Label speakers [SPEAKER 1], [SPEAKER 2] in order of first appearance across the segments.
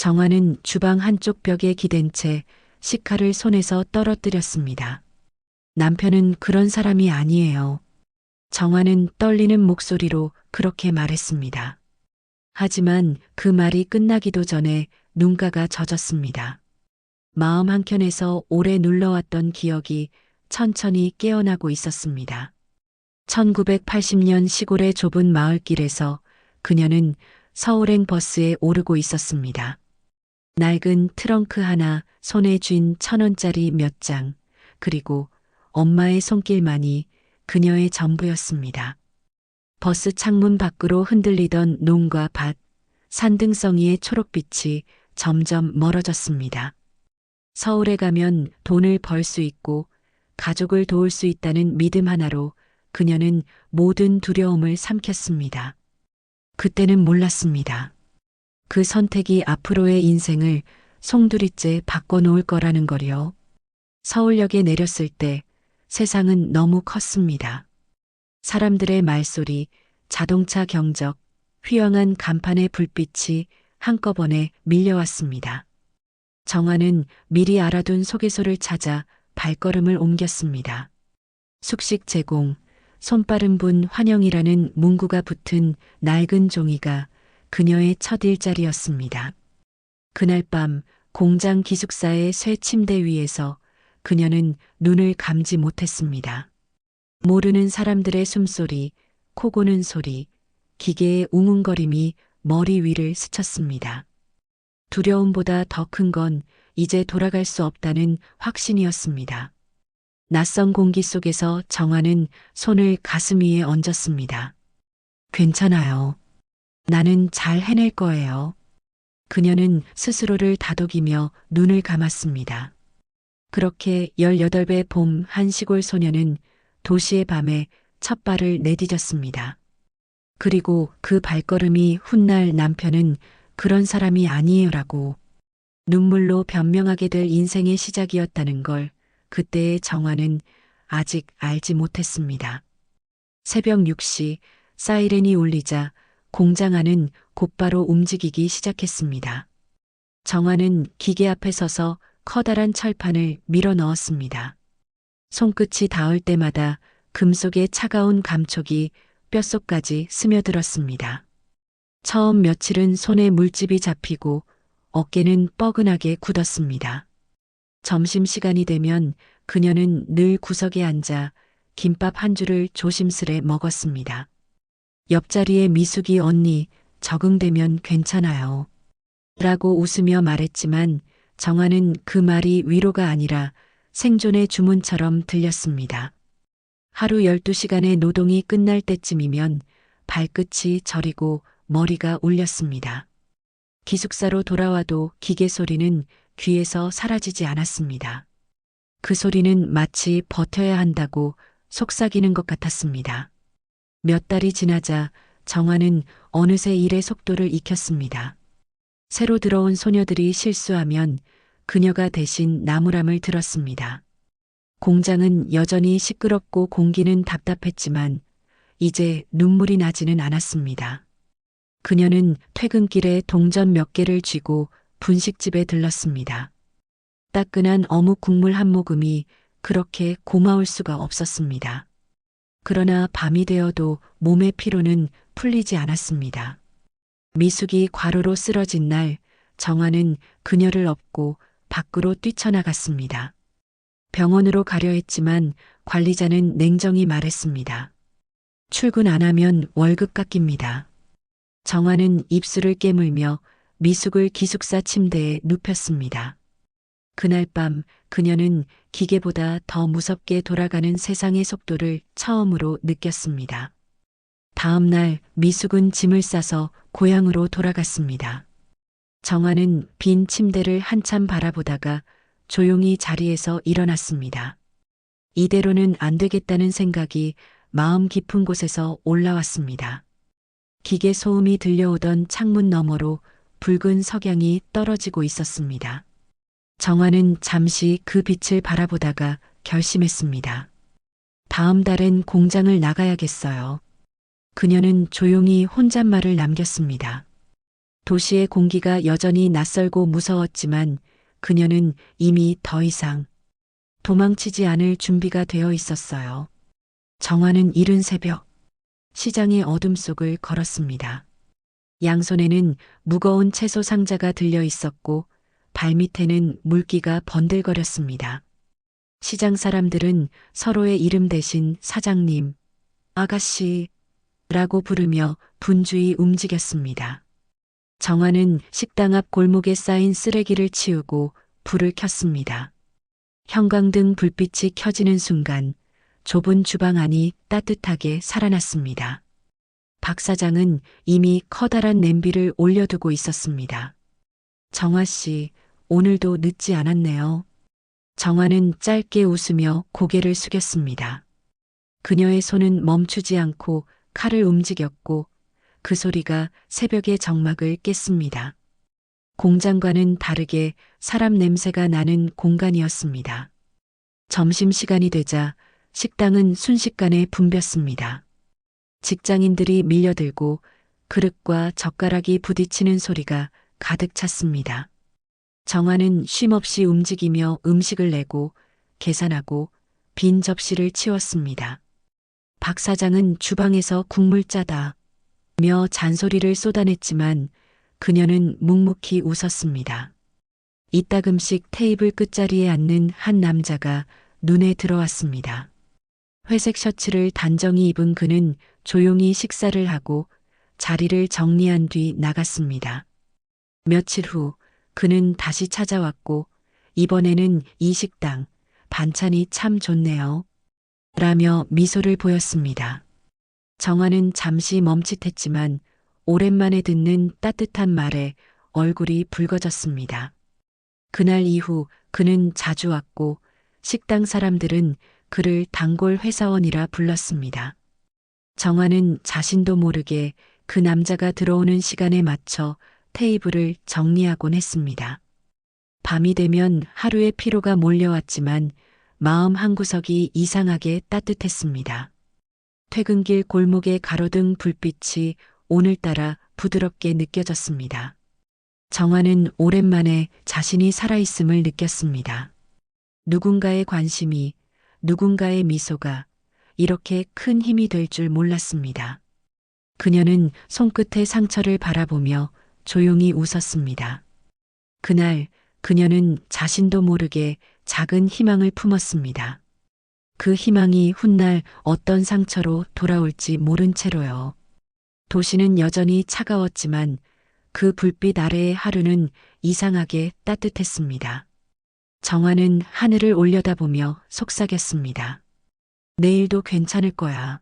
[SPEAKER 1] 정화는 주방 한쪽 벽에 기댄 채 식칼을 손에서 떨어뜨렸습니다. 남편은 그런 사람이 아니에요. 정화는 떨리는 목소리로 그렇게 말했습니다. 하지만 그 말이 끝나기도 전에 눈가가 젖었습니다. 마음 한켠에서 오래 눌러왔던 기억이 천천히 깨어나고 있었습니다. 1980년 시골의 좁은 마을길에서 그녀는 서울행 버스에 오르고 있었습니다. 낡은 트렁크 하나, 손에 쥔 1,000원짜리 몇 장, 그리고 엄마의 손길만이 그녀의 전부였습니다. 버스 창문 밖으로 흔들리던 농과 밭, 산등성이의 초록빛이 점점 멀어졌습니다. 서울에 가면 돈을 벌 수 있고 가족을 도울 수 있다는 믿음 하나로 그녀는 모든 두려움을 삼켰습니다. 그때는 몰랐습니다. 그 선택이 앞으로의 인생을 송두리째 바꿔놓을 거라는 걸요. 서울역에 내렸을 때 세상은 너무 컸습니다. 사람들의 말소리, 자동차 경적, 휘황한 간판의 불빛이 한꺼번에 밀려왔습니다. 정화는 미리 알아둔 소개소를 찾아 발걸음을 옮겼습니다. 숙식 제공, 손빠른 분 환영이라는 문구가 붙은 낡은 종이가 그녀의 첫 일자리였습니다. 그날 밤 공장 기숙사의 쇠 침대 위에서 그녀는 눈을 감지 못했습니다. 모르는 사람들의 숨소리, 코 고는 소리, 기계의 웅웅거림이 머리 위를 스쳤습니다. 두려움보다 더 큰 건 이제 돌아갈 수 없다는 확신이었습니다. 낯선 공기 속에서 정화는 손을 가슴 위에 얹었습니다. 괜찮아요. 나는 잘 해낼 거예요. 그녀는 스스로를 다독이며 눈을 감았습니다. 그렇게 18배 봄 한 시골 소녀는 도시의 밤에 첫 발을 내디뎠습니다. 그리고 그 발걸음이 훗날 남편은 그런 사람이 아니에요라고 눈물로 변명하게 될 인생의 시작이었다는 걸 그때의 정화는 아직 알지 못했습니다. 새벽 6시 사이렌이 울리자 공장 안은 곧바로 움직이기 시작했습니다. 정화는 기계 앞에 서서 커다란 철판을 밀어 넣었습니다. 손끝이 닿을 때마다 금속의 차가운 감촉이 뼛속까지 스며들었습니다. 처음 며칠은 손에 물집이 잡히고 어깨는 뻐근하게 굳었습니다. 점심시간이 되면 그녀는 늘 구석에 앉아 김밥 한 줄을 조심스레 먹었습니다. 옆자리에 미숙이 언니, 적응되면 괜찮아요. 라고 웃으며 말했지만 정화는 그 말이 위로가 아니라 생존의 주문처럼 들렸습니다. 하루 12시간의 노동이 끝날 때쯤이면 발끝이 저리고 머리가 울렸습니다. 기숙사로 돌아와도 기계 소리는 귀에서 사라지지 않았습니다. 그 소리는 마치 버텨야 한다고 속삭이는 것 같았습니다. 몇 달이 지나자 정화는 어느새 일의 속도를 익혔습니다. 새로 들어온 소녀들이 실수하면 그녀가 대신 나무람을 들었습니다. 공장은 여전히 시끄럽고 공기는 답답했지만 이제 눈물이 나지는 않았습니다. 그녀는 퇴근길에 동전 몇 개를 쥐고 분식집에 들렀습니다. 따끈한 어묵 국물 한 모금이 그렇게 고마울 수가 없었습니다. 그러나 밤이 되어도 몸의 피로는 풀리지 않았습니다. 미숙이 과로로 쓰러진 날 정화는 그녀를 업고 밖으로 뛰쳐나갔습니다. 병원으로 가려 했지만 관리자는 냉정히 말했습니다. 출근 안 하면 월급 깎입니다. 정화는 입술을 깨물며 미숙을 기숙사 침대에 눕혔습니다. 그날 밤 그녀는 기계보다 더 무섭게 돌아가는 세상의 속도를 처음으로 느꼈습니다. 다음 날 미숙은 짐을 싸서 고향으로 돌아갔습니다. 정화는 빈 침대를 한참 바라보다가 조용히 자리에서 일어났습니다. 이대로는 안 되겠다는 생각이 마음 깊은 곳에서 올라왔습니다. 기계 소음이 들려오던 창문 너머로 붉은 석양이 떨어지고 있었습니다. 정화는 잠시 그 빛을 바라보다가 결심했습니다. 다음 달엔 공장을 나가야겠어요. 그녀는 조용히 혼잣말을 남겼습니다. 도시의 공기가 여전히 낯설고 무서웠지만 그녀는 이미 더 이상 도망치지 않을 준비가 되어 있었어요. 정화는 이른 새벽 시장의 어둠 속을 걸었습니다. 양손에는 무거운 채소 상자가 들려 있었고 발밑에는 물기가 번들거렸습니다. 시장 사람들은 서로의 이름 대신 사장님, 아가씨라고 부르며 분주히 움직였습니다. 정화는 식당 앞 골목에 쌓인 쓰레기를 치우고 불을 켰습니다. 형광등 불빛이 켜지는 순간 좁은 주방 안이 따뜻하게 살아났습니다. 박 사장은 이미 커다란 냄비를 올려두고 있었습니다. 정화 씨, 오늘도 늦지 않았네요. 정화는 짧게 웃으며 고개를 숙였습니다. 그녀의 손은 멈추지 않고 칼을 움직였고 그 소리가 새벽의 정막을 깼습니다. 공장과는 다르게 사람 냄새가 나는 공간이었습니다. 점심시간이 되자 식당은 순식간에 붐볐습니다. 직장인들이 밀려들고 그릇과 젓가락이 부딪히는 소리가 가득 찼습니다. 정화는 쉼없이 움직이며 음식을 내고 계산하고 빈 접시를 치웠습니다. 박 사장은 주방에서 국물 짜다 며 잔소리를 쏟아냈지만 그녀는 묵묵히 웃었습니다. 이따금씩 테이블 끝자리에 앉는 한 남자가 눈에 들어왔습니다. 회색 셔츠를 단정히 입은 그는 조용히 식사를 하고 자리를 정리한 뒤 나갔습니다. 며칠 후 그는 다시 찾아왔고 이번에는 이 식당 반찬이 참 좋네요. 라며 미소를 보였습니다. 정화는 잠시 멈칫했지만 오랜만에 듣는 따뜻한 말에 얼굴이 붉어졌습니다. 그날 이후 그는 자주 왔고 식당 사람들은 그를 단골 회사원이라 불렀습니다. 정화는 자신도 모르게 그 남자가 들어오는 시간에 맞춰 테이블을 정리하곤 했습니다. 밤이 되면 하루의 피로가 몰려왔지만 마음 한구석이 이상하게 따뜻했습니다. 퇴근길 골목의 가로등 불빛이 오늘따라 부드럽게 느껴졌습니다. 정화는 오랜만에 자신이 살아있음을 느꼈습니다. 누군가의 관심이, 누군가의 미소가 이렇게 큰 힘이 될 줄 몰랐습니다. 그녀는 손끝의 상처를 바라보며 조용히 웃었습니다. 그날 그녀는 자신도 모르게 작은 희망을 품었습니다. 그 희망이 훗날 어떤 상처로 돌아올지 모른 채로요. 도시는 여전히 차가웠지만 그 불빛 아래의 하루는 이상하게 따뜻했습니다. 정화는 하늘을 올려다보며 속삭였습니다. 내일도 괜찮을 거야.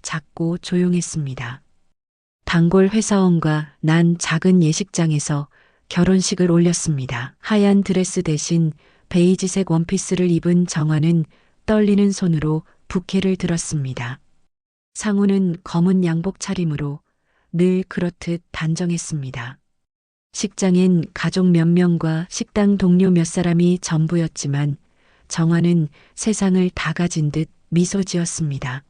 [SPEAKER 1] 작고 조용했습니다. 단골 회사원과 난 작은 예식장에서 결혼식을 올렸습니다. 하얀 드레스 대신 베이지색 원피스를 입은 정화는 떨리는 손으로 부케를 들었습니다. 상우는 검은 양복 차림으로 늘 그렇듯 단정했습니다. 식장엔 가족 몇 명과 식당 동료 몇 사람이 전부였지만 정화는 세상을 다 가진 듯 미소 지었습니다.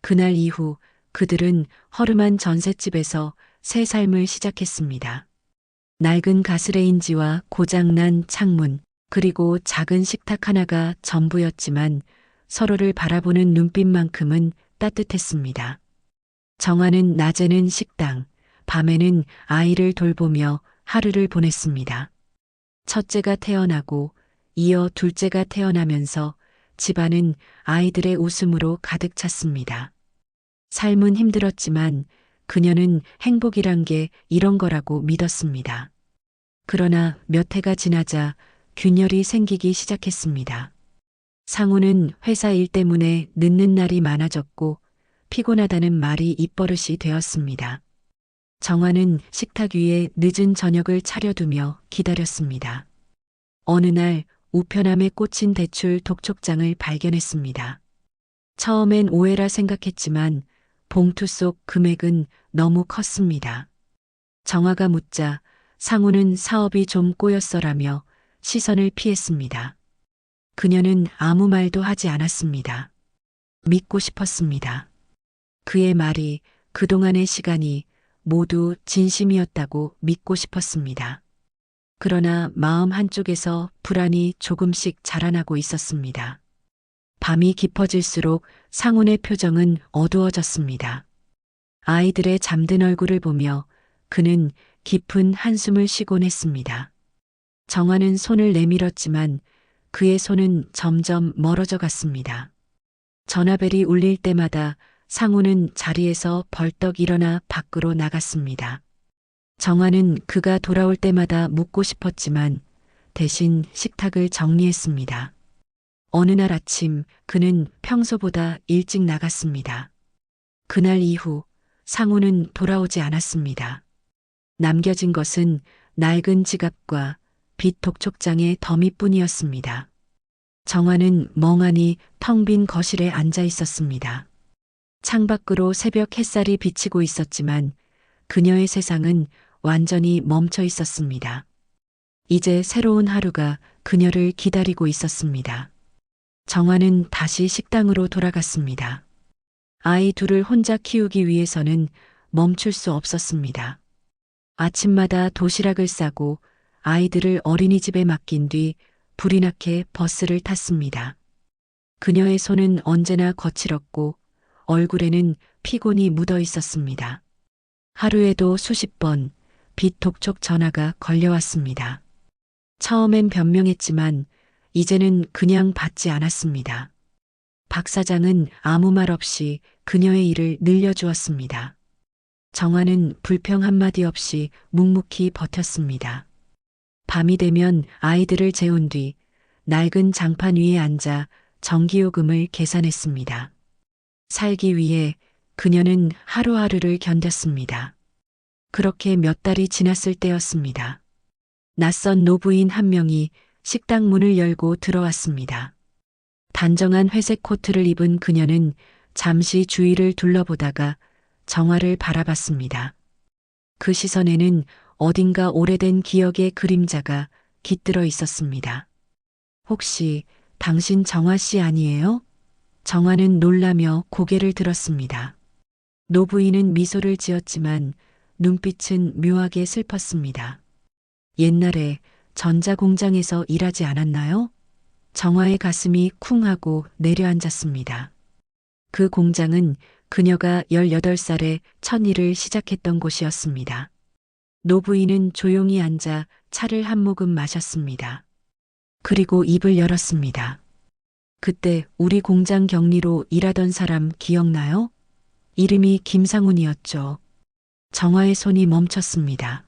[SPEAKER 1] 그날 이후 그들은 허름한 전셋집에서 새 삶을 시작했습니다. 낡은 가스레인지와 고장난 창문, 그리고 작은 식탁 하나가 전부였지만 서로를 바라보는 눈빛만큼은 따뜻했습니다. 정화는 낮에는 식당, 밤에는 아이를 돌보며 하루를 보냈습니다. 첫째가 태어나고 이어 둘째가 태어나면서 집안은 아이들의 웃음으로 가득 찼습니다. 삶은 힘들었지만 그녀는 행복이란 게 이런 거라고 믿었습니다. 그러나 몇 해가 지나자 균열이 생기기 시작했습니다. 상우는 회사 일 때문에 늦는 날이 많아졌고 피곤하다는 말이 입버릇이 되었습니다. 정화는 식탁 위에 늦은 저녁을 차려두며 기다렸습니다. 어느 날 우편함에 꽂힌 대출 독촉장을 발견했습니다. 처음엔 오해라 생각했지만 봉투 속 금액은 너무 컸습니다. 정화가 묻자 상우는 사업이 좀 꼬였어라며 시선을 피했습니다. 그녀는 아무 말도 하지 않았습니다. 믿고 싶었습니다. 그의 말이 그동안의 시간이 모두 진심이었다고 믿고 싶었습니다. 그러나 마음 한쪽에서 불안이 조금씩 자라나고 있었습니다. 밤이 깊어질수록 상훈의 표정은 어두워졌습니다. 아이들의 잠든 얼굴을 보며 그는 깊은 한숨을 쉬곤 했습니다. 정화는 손을 내밀었지만 그의 손은 점점 멀어져 갔습니다. 전화벨이 울릴 때마다 상훈은 자리에서 벌떡 일어나 밖으로 나갔습니다. 정화는 그가 돌아올 때마다 묻고 싶었지만 대신 식탁을 정리했습니다. 어느 날 아침 그는 평소보다 일찍 나갔습니다. 그날 이후 상훈은 돌아오지 않았습니다. 남겨진 것은 낡은 지갑과 빛 독촉장의 더미뿐이었습니다. 정화는 멍하니 텅 빈 거실에 앉아 있었습니다. 창밖으로 새벽 햇살이 비치고 있었지만 그녀의 세상은 완전히 멈춰 있었습니다. 이제 새로운 하루가 그녀를 기다리고 있었습니다. 정화는 다시 식당으로 돌아갔습니다. 아이 둘을 혼자 키우기 위해서는 멈출 수 없었습니다. 아침마다 도시락을 싸고 아이들을 어린이집에 맡긴 뒤 불이 나게 버스를 탔습니다. 그녀의 손은 언제나 거칠었고 얼굴에는 피곤이 묻어 있었습니다. 하루에도 수십 번 빛 독촉 전화가 걸려왔습니다. 처음엔 변명했지만 이제는 그냥 받지 않았습니다. 박 사장은 아무 말 없이 그녀의 일을 늘려주었습니다. 정화는 불평 한마디 없이 묵묵히 버텼습니다. 밤이 되면 아이들을 재운 뒤 낡은 장판 위에 앉아 전기요금을 계산했습니다. 살기 위해 그녀는 하루하루를 견뎠습니다. 그렇게 몇 달이 지났을 때였습니다. 낯선 노부인 한 명이 식당 문을 열고 들어왔습니다. 단정한 회색 코트를 입은 그녀는 잠시 주위를 둘러보다가 정화를 바라봤습니다. 그 시선에는 어딘가 오래된 기억의 그림자가 깃들어 있었습니다. 혹시 당신 정화 씨 아니에요? 정화는 놀라며 고개를 들었습니다. 노부인은 미소를 지었지만 눈빛은 묘하게 슬펐습니다. 옛날에 전자공장에서 일하지 않았나요? 정화의 가슴이 쿵 하고 내려앉았습니다. 그 공장은 그녀가 18살에 첫 일을 시작했던 곳이었습니다. 노부인은 조용히 앉아 차를 한 모금 마셨습니다. 그리고 입을 열었습니다. 그때 우리 공장 격리로 일하던 사람 기억나요? 이름이 김상훈이었죠. 정화의 손이 멈췄습니다.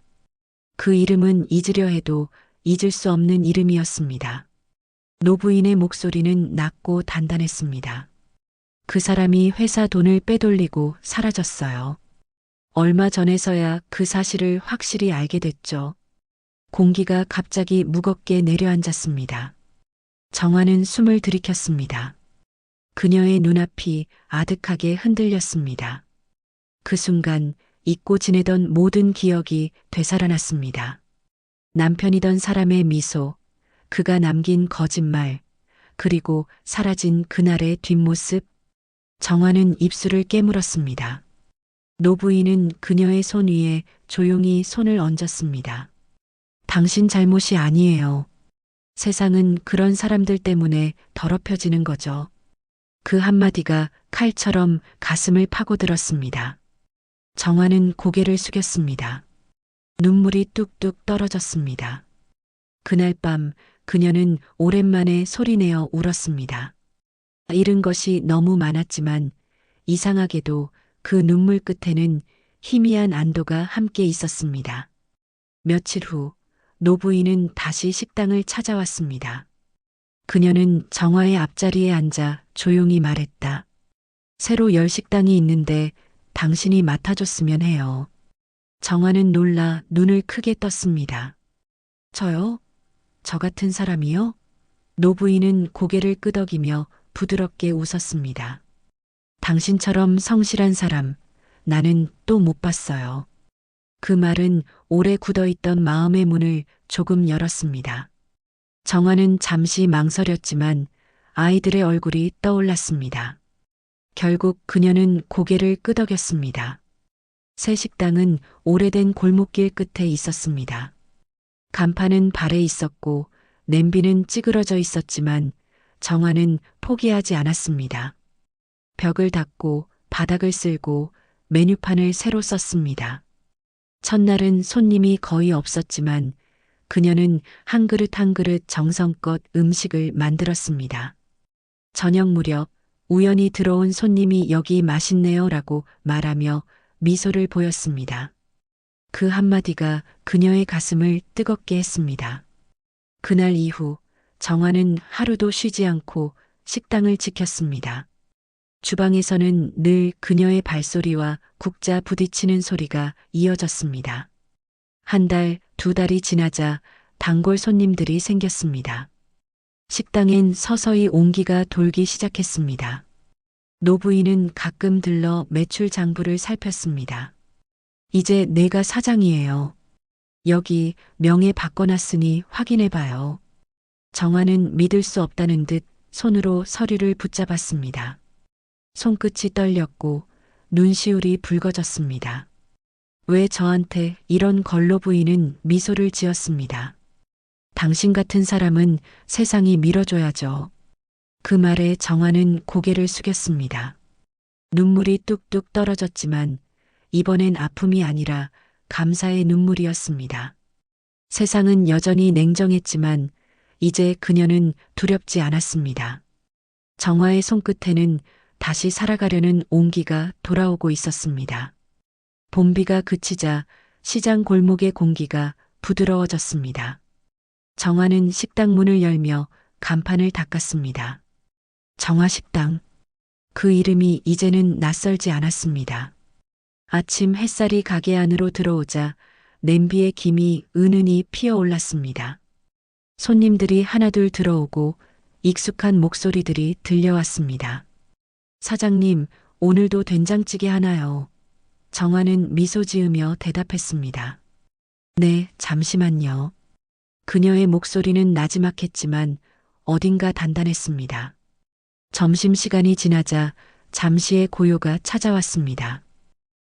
[SPEAKER 1] 그 이름은 잊으려 해도 잊을 수 없는 이름이었습니다. 노부인의 목소리는 낮고 단단했습니다. 그 사람이 회사 돈을 빼돌리고 사라졌어요. 얼마 전에서야 그 사실을 확실히 알게 됐죠. 공기가 갑자기 무겁게 내려앉았습니다. 정화는 숨을 들이켰습니다. 그녀의 눈앞이 아득하게 흔들렸습니다. 그 순간 잊고 지내던 모든 기억이 되살아났습니다. 남편이던 사람의 미소, 그가 남긴 거짓말, 그리고 사라진 그날의 뒷모습. 정화는 입술을 깨물었습니다. 노부인은 그녀의 손 위에 조용히 손을 얹었습니다. 당신 잘못이 아니에요. 세상은 그런 사람들 때문에 더럽혀지는 거죠. 그 한마디가 칼처럼 가슴을 파고들었습니다. 정화는 고개를 숙였습니다. 눈물이 뚝뚝 떨어졌습니다. 그날 밤 그녀는 오랜만에 소리내어 울었습니다. 잃은 것이 너무 많았지만 이상하게도 그 눈물 끝에는 희미한 안도가 함께 있었습니다. 며칠 후 노부인은 다시 식당을 찾아왔습니다. 그녀는 정화의 앞자리에 앉아 조용히 말했다. 새로 열 식당이 있는데 당신이 맡아줬으면 해요. 정화는 놀라 눈을 크게 떴습니다. 저요? 저 같은 사람이요? 노부인은 고개를 끄덕이며 부드럽게 웃었습니다. 당신처럼 성실한 사람, 나는 또 못 봤어요. 그 말은 오래 굳어있던 마음의 문을 조금 열었습니다. 정화는 잠시 망설였지만 아이들의 얼굴이 떠올랐습니다. 결국 그녀는 고개를 끄덕였습니다. 새 식당은 오래된 골목길 끝에 있었습니다. 간판은 발에 있었고 냄비는 찌그러져 있었지만 정화는 포기하지 않았습니다. 벽을 닦고 바닥을 쓸고 메뉴판을 새로 썼습니다. 첫날은 손님이 거의 없었지만 그녀는 한 그릇 한 그릇 정성껏 음식을 만들었습니다. 저녁 무렵 우연히 들어온 손님이 여기 맛있네요 라고 말하며 미소를 보였습니다. 그 한마디가 그녀의 가슴을 뜨겁게 했습니다. 그날 이후 정화는 하루도 쉬지 않고 식당을 지켰습니다. 주방에서는 늘 그녀의 발소리와 국자 부딪히는 소리가 이어졌습니다. 한 달, 두 달이 지나자 단골 손님들이 생겼습니다. 식당엔 서서히 온기가 돌기 시작했습니다. 노부인은 가끔 들러 매출 장부를 살폈습니다. 이제 내가 사장이에요. 여기 명예 바꿔놨으니 확인해봐요. 정화는 믿을 수 없다는 듯 손으로 서류를 붙잡았습니다. 손끝이 떨렸고 눈시울이 붉어졌습니다. 왜 저한테 이런 걸로 부인은 미소를 지었습니다. 당신 같은 사람은 세상이 밀어줘야죠. 그 말에 정화는 고개를 숙였습니다. 눈물이 뚝뚝 떨어졌지만 이번엔 아픔이 아니라 감사의 눈물이었습니다. 세상은 여전히 냉정했지만 이제 그녀는 두렵지 않았습니다. 정화의 손끝에는 다시 살아가려는 온기가 돌아오고 있었습니다. 봄비가 그치자 시장 골목의 공기가 부드러워졌습니다. 정화는 식당 문을 열며 간판을 닦았습니다. 정화식당. 그 이름이 이제는 낯설지 않았습니다. 아침 햇살이 가게 안으로 들어오자 냄비의 김이 은은히 피어올랐습니다. 손님들이 하나둘 들어오고 익숙한 목소리들이 들려왔습니다. 사장님, 오늘도 된장찌개 하나요? 정화는 미소 지으며 대답했습니다. 네, 잠시만요. 그녀의 목소리는 나지막했지만 어딘가 단단했습니다. 점심시간이 지나자 잠시의 고요가 찾아왔습니다.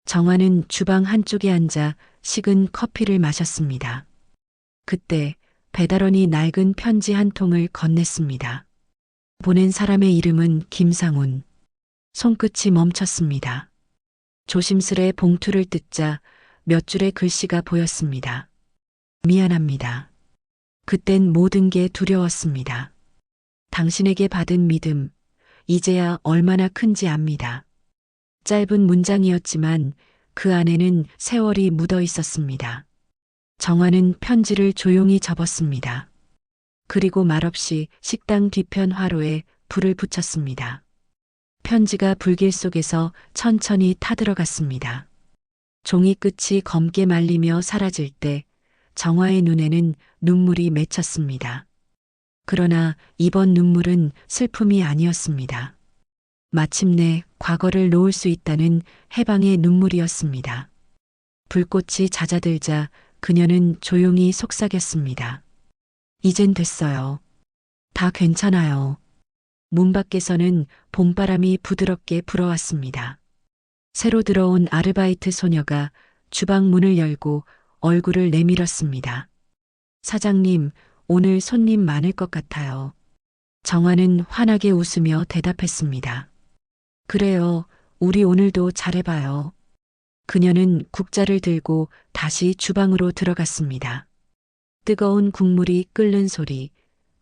[SPEAKER 1] 정화는 주방 한쪽에 앉아 식은 커피를 마셨습니다. 그때 배달원이 낡은 편지 한 통을 건넸습니다. 보낸 사람의 이름은 김상훈. 손끝이 멈췄습니다. 조심스레 봉투를 뜯자 몇 줄의 글씨가 보였습니다. 미안합니다. 그땐 모든 게 두려웠습니다. 당신에게 받은 믿음, 이제야 얼마나 큰지 압니다. 짧은 문장이었지만 그 안에는 세월이 묻어 있었습니다. 정화는 편지를 조용히 접었습니다. 그리고 말없이 식당 뒤편 화로에 불을 붙였습니다. 편지가 불길 속에서 천천히 타들어갔습니다. 종이 끝이 검게 말리며 사라질 때 정화의 눈에는 눈물이 맺혔습니다. 그러나 이번 눈물은 슬픔이 아니었습니다. 마침내 과거를 놓을 수 있다는 해방의 눈물이었습니다. 불꽃이 잦아들자 그녀는 조용히 속삭였습니다. 이젠 됐어요. 다 괜찮아요. 문 밖에서는 봄바람이 부드럽게 불어왔습니다. 새로 들어온 아르바이트 소녀가 주방 문을 열고 얼굴을 내밀었습니다. 사장님, 오늘 손님 많을 것 같아요. 정화는 환하게 웃으며 대답했습니다. 그래요, 우리 오늘도 잘해봐요. 그녀는 국자를 들고 다시 주방으로 들어갔습니다. 뜨거운 국물이 끓는 소리,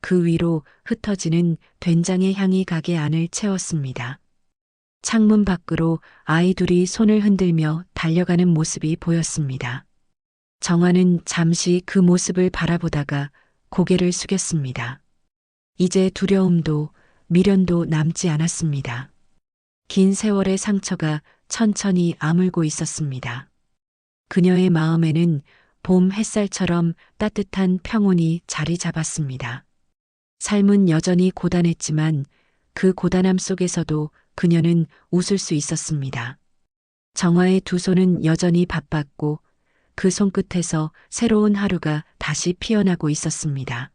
[SPEAKER 1] 그 위로 흩어지는 된장의 향이 가게 안을 채웠습니다. 창문 밖으로 아이들이 손을 흔들며 달려가는 모습이 보였습니다. 정화는 잠시 그 모습을 바라보다가 고개를 숙였습니다. 이제 두려움도 미련도 남지 않았습니다. 긴 세월의 상처가 천천히 아물고 있었습니다. 그녀의 마음에는 봄 햇살처럼 따뜻한 평온이 자리 잡았습니다. 삶은 여전히 고단했지만 그 고단함 속에서도 그녀는 웃을 수 있었습니다. 정화의 두 손은 여전히 바빴고 그 손끝에서 새로운 하루가 다시 피어나고 있었습니다.